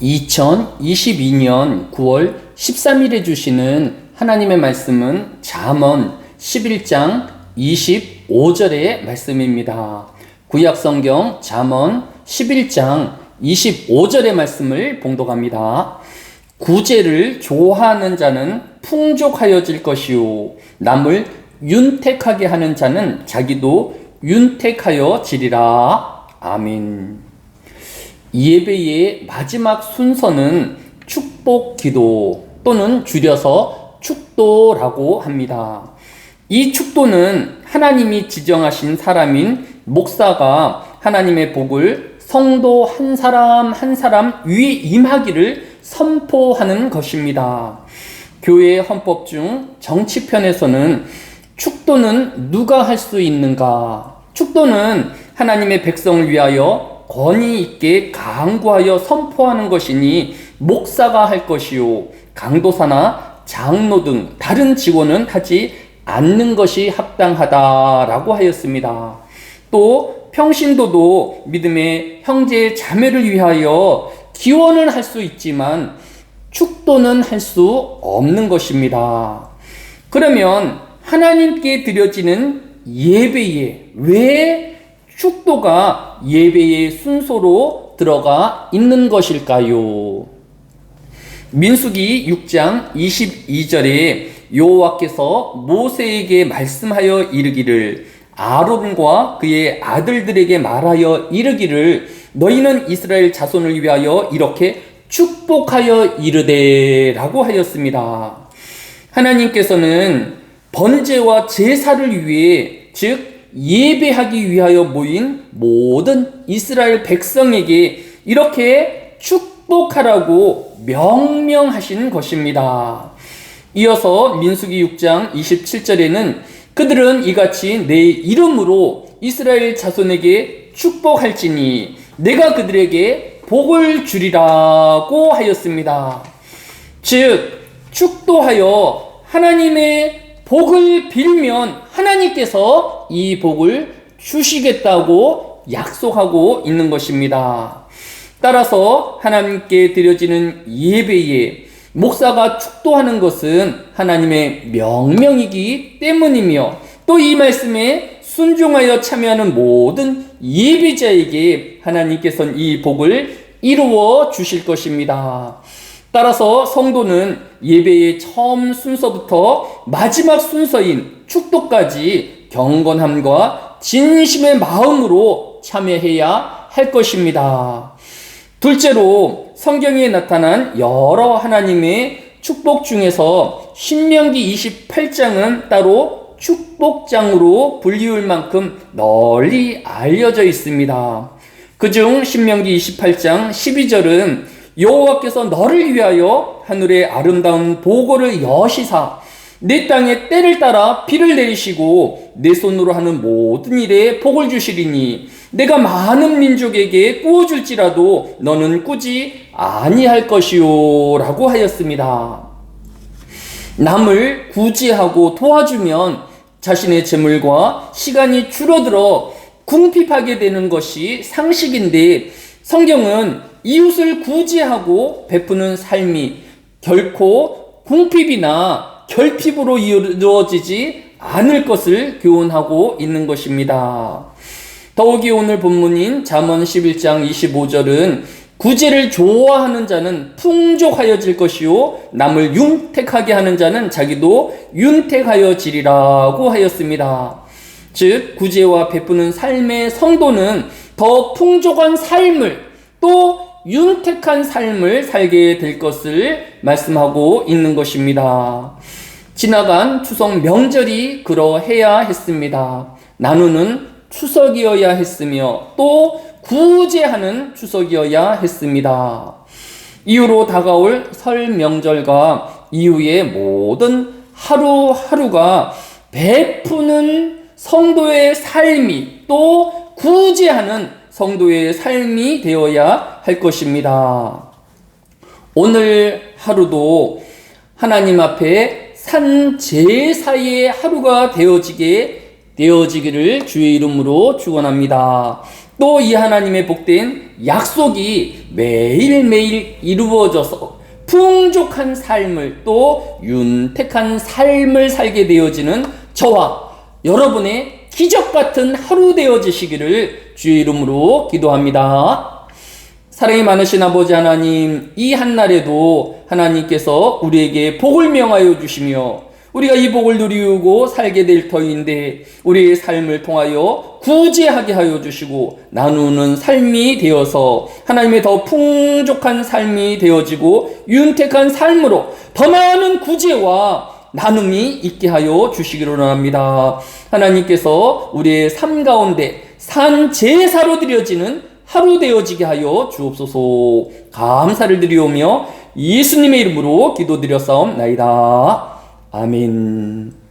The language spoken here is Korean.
2022년 9월 13일에 주시는 하나님의 말씀은 잠언 11장 25절의 말씀입니다. 구약성경 잠언 11장 25절의 말씀을 봉독합니다. 구제를 좋아하는 자는 풍족하여질 것이요 남을 윤택하게 하는 자는 자기도 윤택하여지리라. 아멘. 예배의 마지막 순서는 축복 기도 또는 줄여서 축도라고 합니다. 이 축도는 하나님이 지정하신 사람인 목사가 하나님의 복을 성도 한 사람 한 사람 위에 임하기를 선포하는 것입니다. 교회의 헌법 중 정치편에서는 축도는 누가 할 수 있는가? 축도는 하나님의 백성을 위하여 권위 있게 강구하여 선포하는 것이니 목사가 할 것이요 강도사나 장로 등 다른 직원은 하지 않는 것이 합당하다라고 하였습니다. 또 평신도도 믿음의 형제 자매를 위하여 기원은 할 수 있지만 축도는 할 수 없는 것입니다. 그러면 하나님께 드려지는 예배에 왜 축도가 예배의 순서로 들어가 있는 것일까요? 민수기 6장 22절에 여호와께서 모세에게 말씀하여 이르기를 아론과 그의 아들들에게 말하여 이르기를 너희는 이스라엘 자손을 위하여 이렇게 축복하여 이르되 라고 하였습니다. 하나님께서는 번제와 제사를 위해 즉 예배하기 위하여 모인 모든 이스라엘 백성에게 이렇게 축복하라고 명령하신 것입니다. 이어서 민수기 6장 27절에는 그들은 이같이 내 이름으로 이스라엘 자손에게 축복할지니 내가 그들에게 복을 주리라고 하였습니다. 즉 축도하여 하나님의 복을 빌면 하나님께서 이 복을 주시겠다고 약속하고 있는 것입니다. 따라서 하나님께 드려지는 예배에 목사가 축도하는 것은 하나님의 명령이기 때문이며 또 이 말씀에 순종하여 참여하는 모든 예배자에게 하나님께서는 이 복을 이루어 주실 것입니다. 따라서 성도는 예배의 처음 순서부터 마지막 순서인 축도까지 경건함과 진심의 마음으로 참여해야 할 것입니다. 둘째로 성경에 나타난 여러 하나님의 축복 중에서 신명기 28장은 따로 축복장으로 불리울 만큼 널리 알려져 있습니다. 그중 신명기 28장 12절은 여호와께서 너를 위하여 하늘의 아름다운 보고를 여시사 내 땅에 때를 따라 비를 내리시고 내 손으로 하는 모든 일에 복을 주시리니 내가 많은 민족에게 꾸어줄지라도 너는 꾸지 아니할 것이요 라고 하였습니다. 남을 구제하고 도와주면 자신의 재물과 시간이 줄어들어 궁핍하게 되는 것이 상식인데 성경은 이웃을 구제하고 베푸는 삶이 결코 궁핍이나 결핍으로 이루어지지 않을 것을 교훈하고 있는 것입니다. 더욱이 오늘 본문인 잠언 11장 25절은 구제를 좋아하는 자는 풍족하여질 것이요 남을 윤택하게 하는 자는 자기도 윤택하여지리라고 하였습니다. 즉 구제와 베푸는 삶의 성도는 더 풍족한 삶을 또 윤택한 삶을 살게 될 것을 말씀하고 있는 것입니다. 지나간 추석 명절이 그러해야 했습니다. 나누는 추석이어야 했으며 또 구제하는 추석이어야 했습니다. 이후로 다가올 설 명절과 이후의 모든 하루하루가 베푸는 성도의 삶이 또 구제하는 성도의 삶이 되어야 할 것입니다. 오늘 하루도 하나님 앞에 산 제사의 하루가 되어지기를 주의 이름으로 축원합니다. 또 이 하나님의 복된 약속이 매일매일 이루어져서 풍족한 삶을, 또 윤택한 삶을 살게 되어지는 저와 여러분의 기적 같은 하루 되어지시기를 주의 이름으로 기도합니다. 사랑이 많으신 아버지 하나님, 이 한날에도 하나님께서 우리에게 복을 명하여 주시며 우리가 이 복을 누리고 살게 될 터인데 우리의 삶을 통하여 구제하게 하여 주시고 나누는 삶이 되어서 하나님의 더 풍족한 삶이 되어지고 윤택한 삶으로 더 많은 구제와 나눔이 있게 하여 주시기를 원합니다. 하나님께서 우리의 삶 가운데 산 제사로 드려지는 하루 되어지게 하여 주옵소서. 감사를 드리오며 예수님의 이름으로 기도드렸사옵나이다. 아멘.